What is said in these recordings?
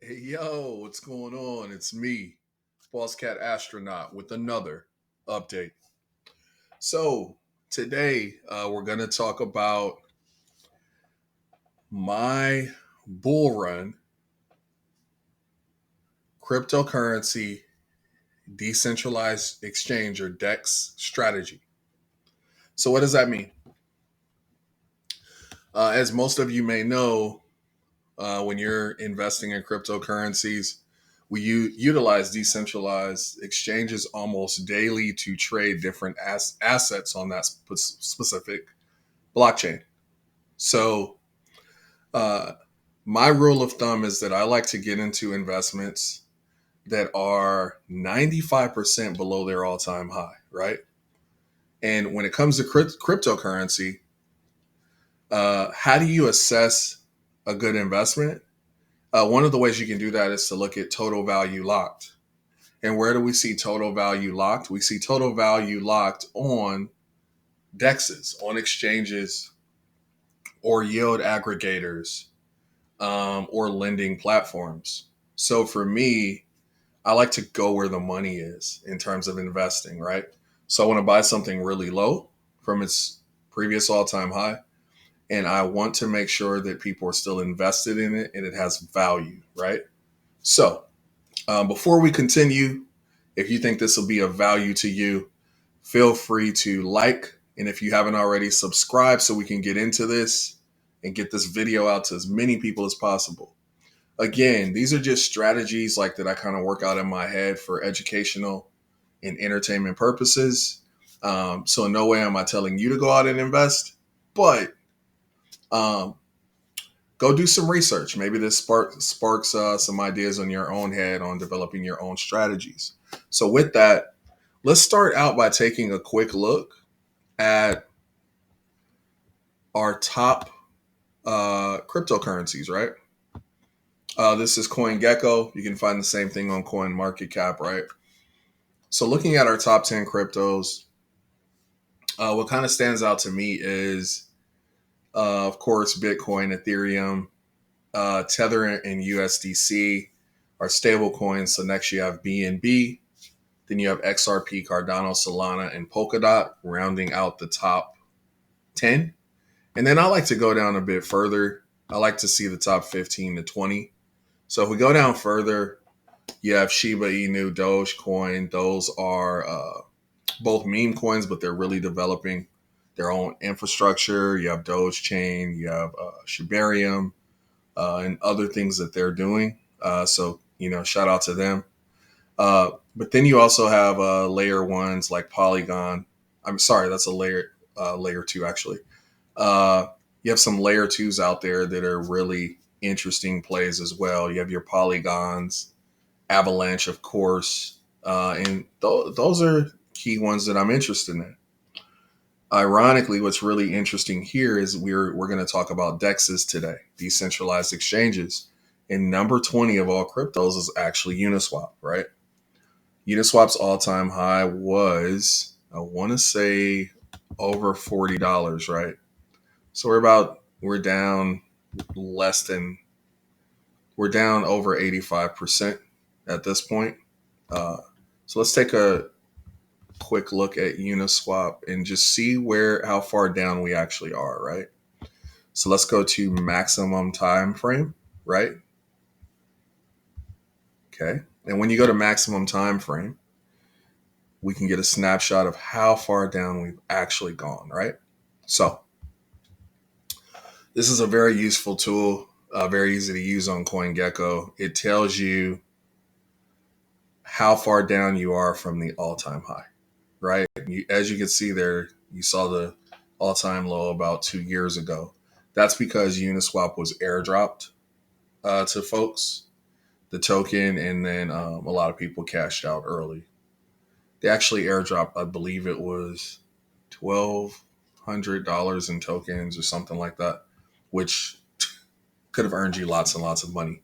Hey yo, what's going on? It's me, Boss Cat Astronaut, with another update. So today we're gonna talk about my bull run cryptocurrency decentralized exchange or DEX strategy. So what does that mean? As most of you may know, when you're investing in cryptocurrencies, we utilize decentralized exchanges almost daily to trade different assets on that specific blockchain. So, uh, my rule of thumb is that I like to get into investments that are 95% below their all time high, right? And when it comes to cryptocurrency, how do you assess a good investment? One of the ways you can do that is to look at total value locked. And where do we see total value locked? We see total value locked on DEXs, on exchanges, or yield aggregators, or lending platforms. So for me, I like to go where the money is in terms of investing, right? So I want to buy something really low from its previous all time high. And I want to make sure that people are still invested in it and it has value, right? So before we continue, if you think this will be of value to you, feel free to like. And if you haven't already, subscribe so we can get into this and get this video out to as many people as possible. Again, these are just strategies like that I kind of work out in my head for educational and entertainment purposes. So in no way am I telling you to go out and invest, but um, go do some research. Maybe this sparks some ideas on your own head on developing your own strategies. So with that, let's start out by taking a quick look at our top cryptocurrencies, right? This is CoinGecko. You can find the same thing on CoinMarketCap, right? So looking at our top 10 cryptos, what kind of stands out to me is, of course, Bitcoin, Ethereum, Tether, and USDC are stable coins. So next you have BNB. Then you have XRP, Cardano, Solana, and Polkadot rounding out the top 10. And then I like to go down a bit further. I like to see the top 15 to 20. So if we go down further, you have Shiba Inu, Dogecoin. Those are both meme coins, but they're really developing their own infrastructure. You have Doge Chain, you have Shibarium, and other things that they're doing. So, shout out to them. But then you also have layer ones like Polygon. I'm sorry, that's a layer two actually. You have some layer twos out there that are really interesting plays as well. You have your Polygons, Avalanche, of course, and those are key ones that I'm interested in. Ironically, what's really interesting here is we're going to talk about DEXs today, decentralized exchanges. And number 20 of all cryptos is actually Uniswap, right? Uniswap's all-time high was, I want to say, over $40, right? So we're down less than, we're down over 85% at this point. So let's take a quick look at Uniswap and just see how far down we actually are, right? So let's go to maximum time frame, right? Okay. And when you go to maximum time frame, we can get a snapshot of how far down we've actually gone, right? So this is a very useful tool, very easy to use on CoinGecko. It tells you how far down you are from the all-time high, right? As you can see there, you saw the all-time low about 2 years ago. That's because Uniswap was airdropped to folks, the token, and then a lot of people cashed out early. They actually airdropped, I believe it was $1,200 in tokens or something like that, which could have earned you lots and lots of money.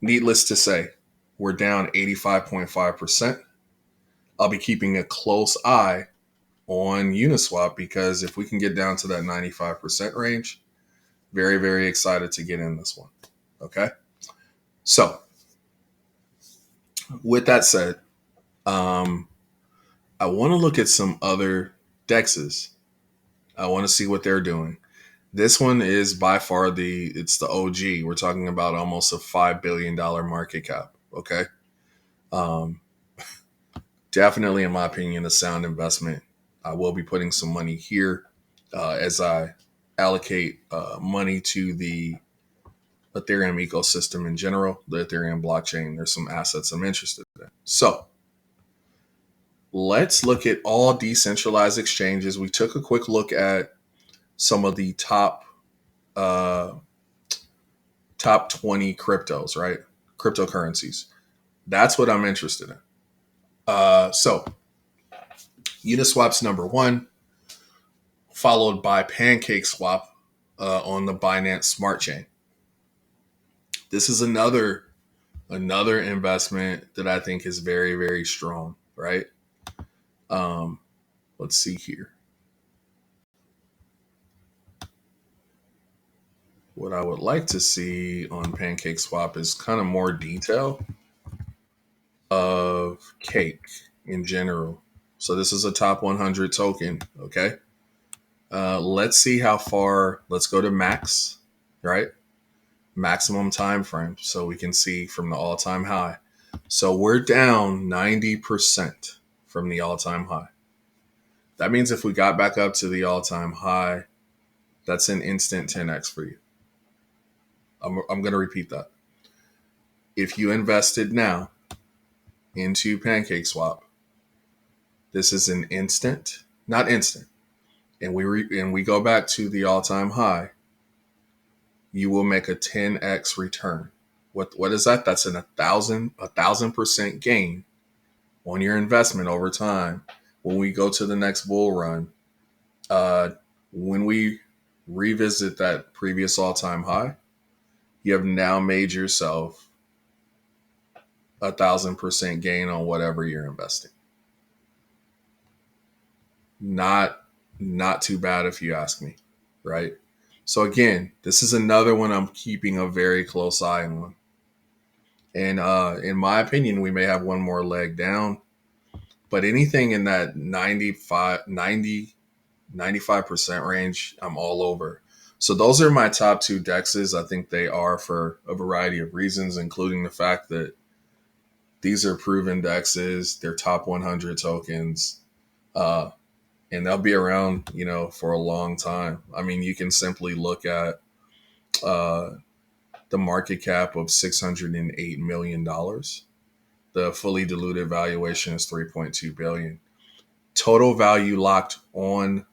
Needless to say, we're down 85.5%. I'll be keeping a close eye on Uniswap because if we can get down to that 95% range, very, very excited to get in this one. Okay. So With that said, um, I want to look at some other DEXs. I want to see what they're doing. This one is by far it's the OG. We're talking about almost a $5 billion market cap. Okay. Um, Definitely, in my opinion, a sound investment. I will be putting some money here as I allocate money to the Ethereum ecosystem in general, the Ethereum blockchain. There's some assets I'm interested in. So let's look at all decentralized exchanges. We took a quick look at some of the uh, top 20 cryptos, right? Cryptocurrencies. That's what I'm interested in. So Uniswap's number one, followed by PancakeSwap on the Binance Smart Chain. This is another investment that I think is very, very strong, right? Um, let's see here. What I would like to see on PancakeSwap is kind of more detail of cake in general. So this is a top 100 token, okay? Let's see how far. Let's go to max, right? Maximum time frame, so we can see from the all-time high. So we're down 90% from the all-time high. That means if we got back up to the all-time high, that's an instant 10x for you. I'm going to repeat that. If you invested now into PancakeSwap, this is an instant, not instant, and we go back to the all-time high, you will make a 10x return. What is that? That's a 1,000% gain on your investment over time. When we go to the next bull run, when we revisit that previous all-time high, you have now made yourself 1,000% gain on whatever you're investing. Not too bad if you ask me, right? So again, this is another one I'm keeping a very close eye on. And in my opinion, we may have one more leg down, but anything in that 95% range, I'm all over. So those are my top two DEXs. I think they are for a variety of reasons, including the fact that these are proven DEXs. They're top 100 tokens. And they'll be around, for a long time. I mean, you can simply look at uh, the market cap of $608 million. The fully diluted valuation is $3.2 billion. Total value locked on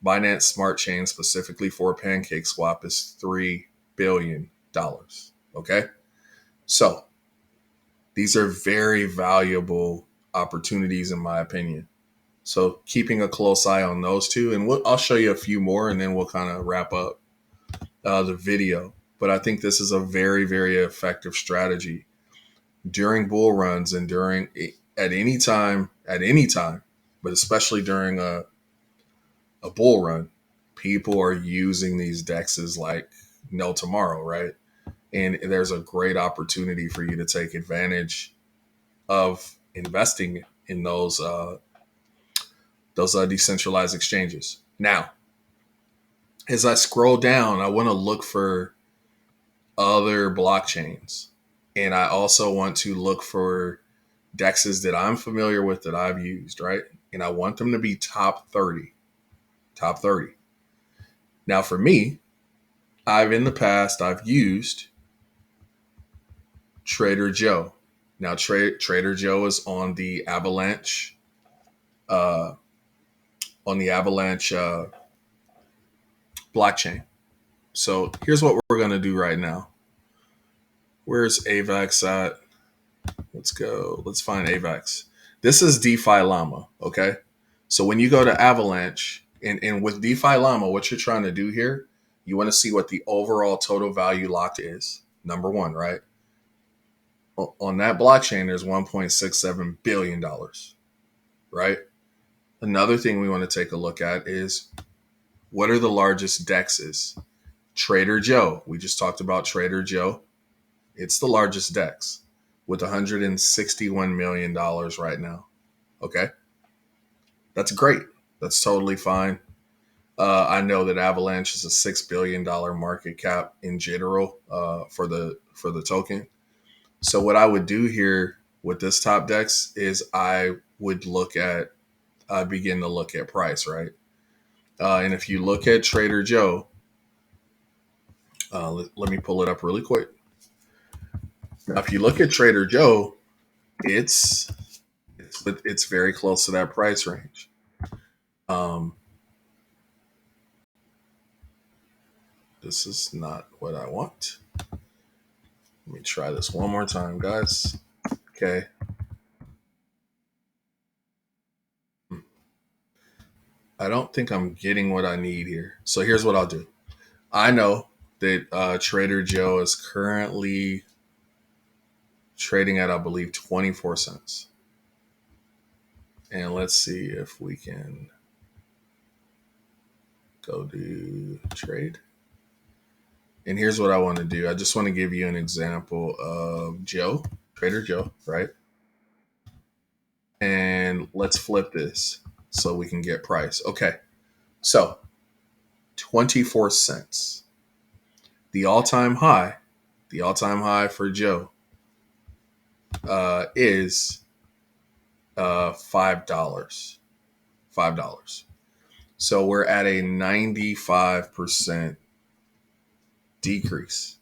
Binance Smart Chain specifically for PancakeSwap is $3 billion. Okay? So these are very valuable opportunities in my opinion. So keeping a close eye on those two, and I'll show you a few more, and then we'll kind of wrap up the video. But I think this is a very, very effective strategy during bull runs and at any time, but especially during a bull run. People are using these DEXs like no tomorrow, right? And there's a great opportunity for you to take advantage of investing in those decentralized exchanges. Now, as I scroll down, I want to look for other blockchains. And I also want to look for DEXs that I'm familiar with that I've used, right? And I want them to be top 30. Top 30. Now, for me, in the past, I've used Trader Joe. Now, Trader Joe is on the Avalanche, uh, blockchain. So here's what we're going to do right now. Where's AVAX at? Let's go. Let's find AVAX. This is DeFi Llama, okay? So when you go to Avalanche, and with DeFi Llama, what you're trying to do here, you want to see what the overall total value locked is. Number one, right? On that blockchain, there's $1.67 billion, right? Another thing we want to take a look at is what are the largest DEXs? Trader Joe. We just talked about Trader Joe. It's the largest DEX. with $161 million right now. Okay. That's great. That's totally fine. I know that Avalanche is a $6 billion market cap in general for the token. So what I would do here with this top DEX is I would begin to look at price, right? And if you look at Trader Joe, let me pull it up really quick. Now, if you look at Trader Joe, it's very close to that price range. This is not what I want. Let me try this one more time, guys. Okay. I don't think I'm getting what I need here. So here's what I'll do. I know that Trader Joe is currently trading at, I believe, 24 cents. And let's see if we can go to trade. And here's what I want to do. I just want to give you an example of Trader Joe, right? And let's flip this so we can get price. Okay. So 24 cents. The all-time high for Joe is $5. $5. So we're at a 95% decrease.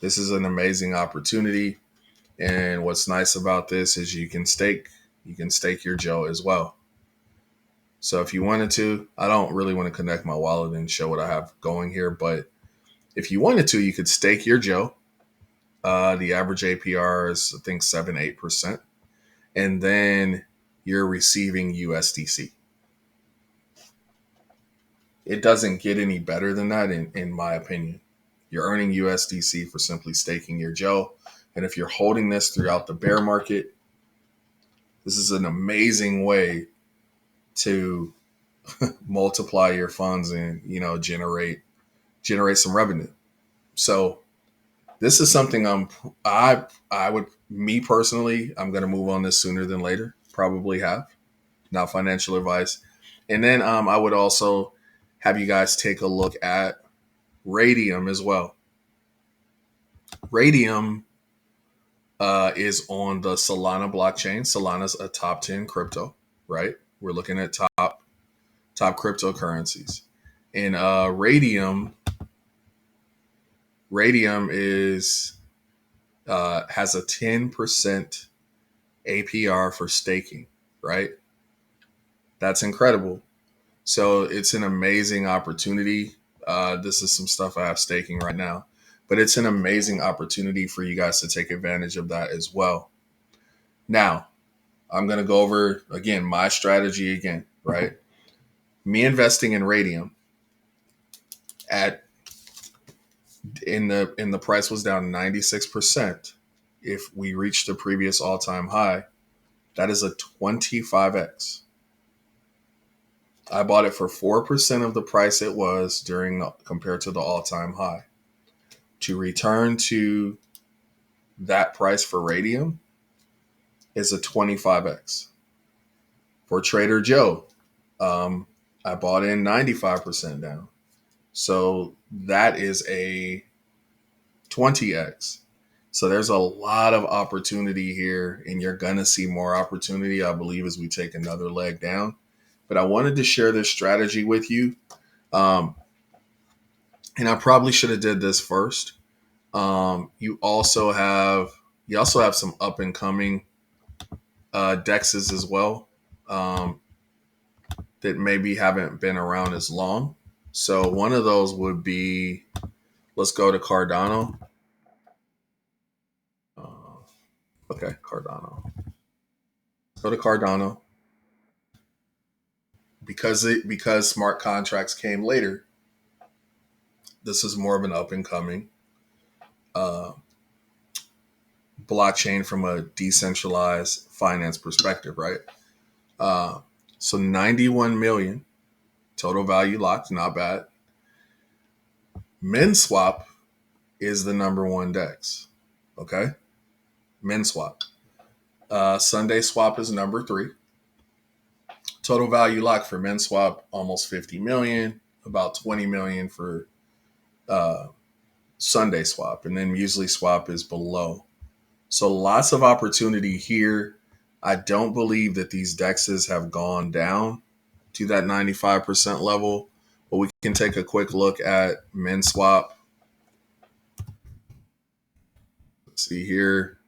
This is an amazing opportunity. And what's nice about this is you can stake your Joe as well. So if you wanted to, I don't really want to connect my wallet and show what I have going here, but if you wanted to, you could stake your Joe. The average APR is, I think, 7-8%. And then you're receiving USDC. It doesn't get any better than that, in my opinion. You're earning USDC for simply staking your Joe. And if you're holding this throughout the bear market, this is an amazing way to multiply your funds and, generate some revenue. So this is something I would, me personally, I'm going to move on this sooner than later. Probably have. Not financial advice. And then I would also have you guys take a look at Radium as well. Radium is on the Solana blockchain. Solana's a top 10 crypto, right? We're looking at top cryptocurrencies. And Radium is has a 10% APR for staking, right? That's incredible. So it's an amazing opportunity. This is some stuff I have staking right now, but it's an amazing opportunity for you guys to take advantage of that as well. Now, I'm going to go over, again, my strategy again, right? Me investing in Radium in the price was down 96%. If we reach the previous all-time high, that is a 25x. I bought it for 4% of the price it was compared to the all-time high. To return to that price for Radium is a 25x. For Trader Joe, I bought in 95% down. So that is a 20x. So there's a lot of opportunity here, and you're going to see more opportunity, I believe, as we take another leg down. But I wanted to share this strategy with you. And I probably should have did this first. You also have some up and coming DEXs as well that maybe haven't been around as long. So one of those would be, let's go to Cardano. Okay, Cardano. Go to Cardano. Because smart contracts came later, this is more of an up and coming blockchain from a decentralized finance perspective, right? So 91 million total value locked, not bad. MinSwap is the number one DEX. Okay. Min swap. Sunday swap is number 3. Total value lock for Min swap almost 50 million, about 20 million for uh, Sunday swap, and then Muesli swap is below. So lots of opportunity here. I don't believe that these DEXs have gone down to that 95% level, but we can take a quick look at Min swap. Let's see here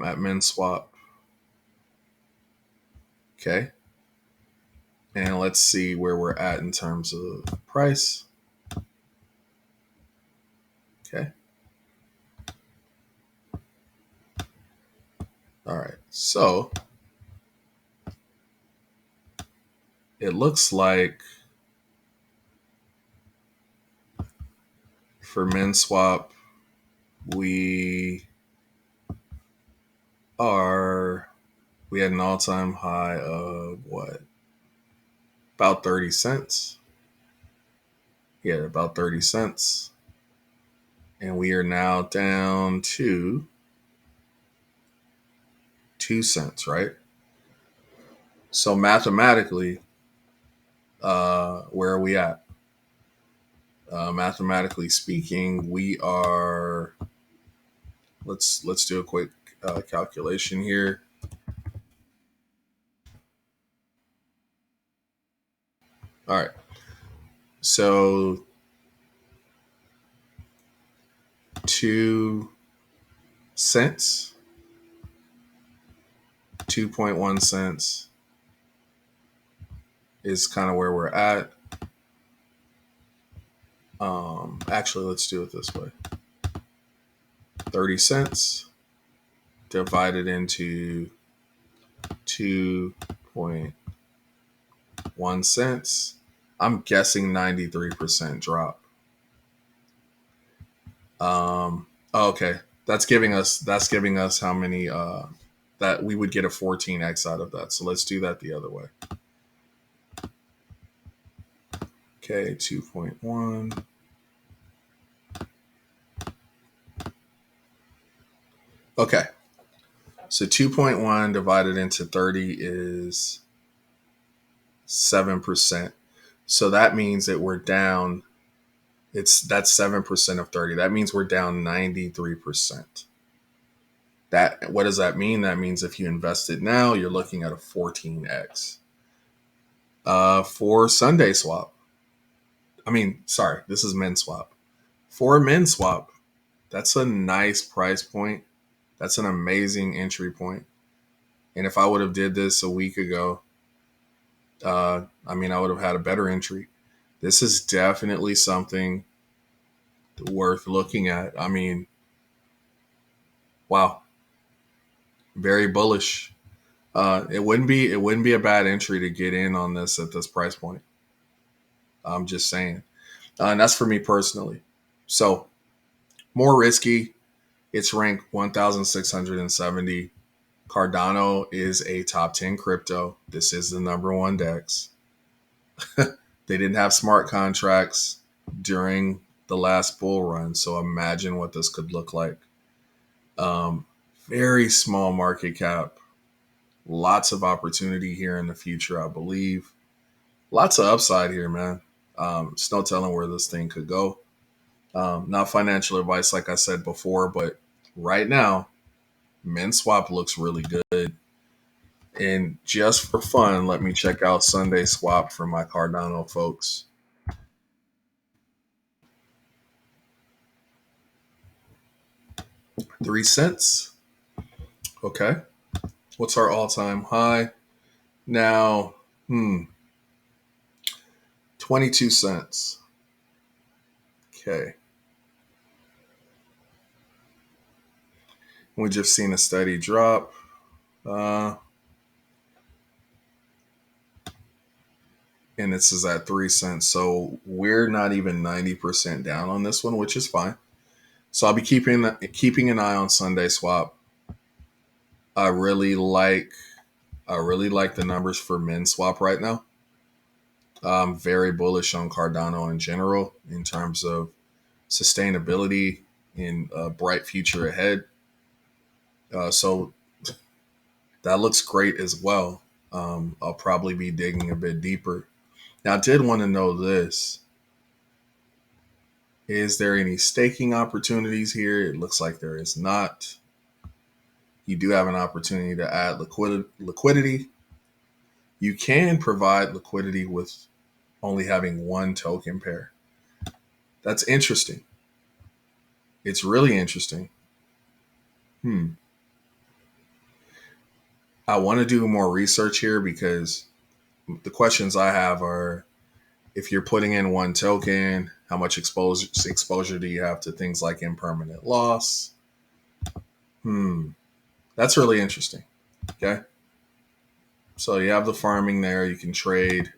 at Min swap. Okay. And let's see where we're at in terms of price. Okay. All right. So it looks like for Min swap, we had an all-time high of what? About 30 cents. Yeah, about 30 cents. And we are now down to 2 cents, right? So mathematically, where are we at? Mathematically speaking, we are. Let's do a quick calculation here. All right. So 2 cents, 2.1 cents is kind of where we're at. Actually, let's do it this way. 30 cents divided into 2.1 cents. I'm guessing 93% drop. Okay. That's giving us how many that we would get a 14x out of that. So let's do that the other way. Okay, 2.1. Okay. So 2.1 divided into 30 is 7%. So that means that we're down. That's 7% of 30. That means we're down 93%. What does that mean? That means if you invest it now, you're looking at a 14x. For Sunday swap. This is Min swap. For Min swap, that's a nice price point. That's an amazing entry point. And if I would have did this a week ago, I would have had a better entry. This is definitely something worth looking at. Wow, very bullish. It wouldn't be a bad entry to get in on this at this price point. I'm just saying, and that's for me personally. So more risky. It's ranked 1,670. Cardano is a top 10 crypto. This is the number 1 DEX. They didn't have smart contracts during the last bull run, so imagine what this could look like. Very small market cap. Lots of opportunity here in the future, I believe. Lots of upside here, man. It's no telling where this thing could go. Not financial advice, like I said before, but right now, Min swap looks really good. And just for fun, let me check out Sunday swap for my Cardano folks. $0.03. Okay. What's our all-time high? Now, 22 cents. Okay. We just seen a steady drop. And this is at 3 cents. So we're not even 90% down on this one, which is fine. So I'll be keeping an eye on Sunday swap. I really like the numbers for Min swap right now. I'm very bullish on Cardano in general in terms of sustainability and a bright future ahead. So that looks great as well. I'll probably be digging a bit deeper. Now, I did want to know this. Is there any staking opportunities here? It looks like there is not. You do have an opportunity to add liquidity. You can provide liquidity with only having one token pair. That's interesting. It's really interesting. Hmm. I want to do more research here because the questions I have are, if you're putting in one token, how much exposure do you have to things like impermanent loss? Hmm. That's really interesting. Okay. So you have the farming there. You can trade.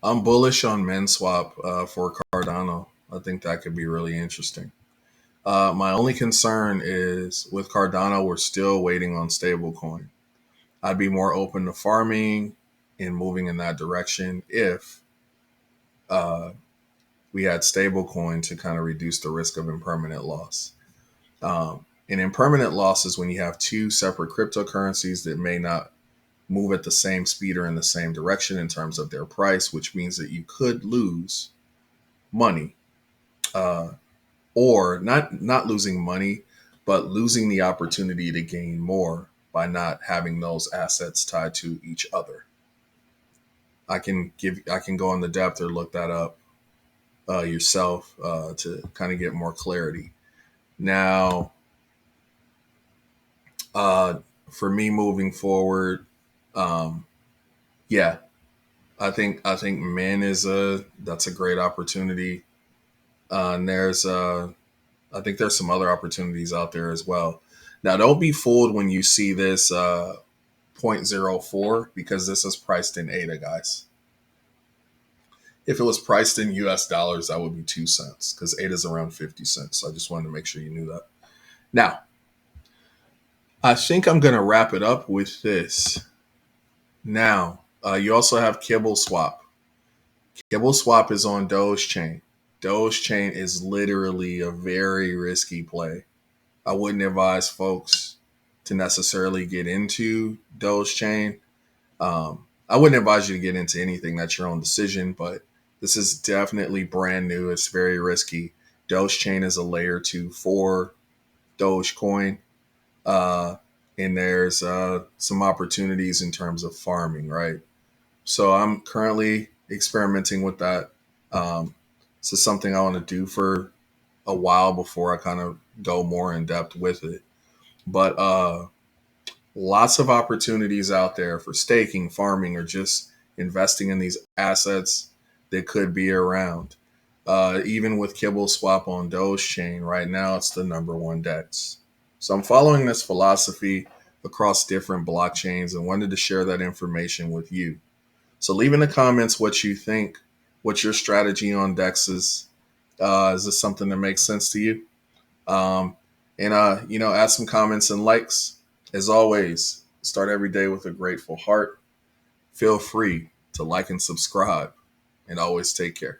I'm bullish on MenSwap for Cardano. I think that could be really interesting. My only concern is with Cardano, we're still waiting on stablecoin. I'd be more open to farming and moving in that direction if uh, we had stablecoin to kind of reduce the risk of impermanent loss. And impermanent loss is when you have two separate cryptocurrencies that may not move at the same speed or in the same direction in terms of their price, which means that you could lose money, uh, or not losing money, but losing the opportunity to gain more by not having those assets tied to each other. I can go in the depth or look that up yourself to kind of get more clarity. Now, uh, for me moving forward, um, yeah, I think men is that's a great opportunity. And I think there's some other opportunities out there as well. Now, don't be fooled when you see this zero point zero 0.04 because this is priced in ADA, guys. If it was priced in US dollars, that would be 2 cents because ADA is around 50 cents. So I just wanted to make sure you knew that. Now, I think I'm going to wrap it up with this. Now, you also have Kibble Swap. Kibble Swap is on Doge Chain. Doge Chain is literally a very risky play. I wouldn't advise folks to necessarily get into Doge Chain. I wouldn't advise you to get into anything. That's your own decision, but this is definitely brand new. It's very risky. Doge Chain is a layer 2 for Dogecoin. Uh, and there's some opportunities in terms of farming, right? So I'm currently experimenting with that. This is something I want to do for a while before I kind of go more in depth with it. But lots of opportunities out there for staking, farming, or just investing in these assets that could be around. Even with Kibble Swap on Doge Chain, right now it's the number one DEX. So I'm following this philosophy across different blockchains and wanted to share that information with you. So leave in the comments what you think, what's your strategy on DEX is. Is this something that makes sense to you? Um, and add some comments and likes. As always, start every day with a grateful heart. Feel free to like and subscribe, and always take care.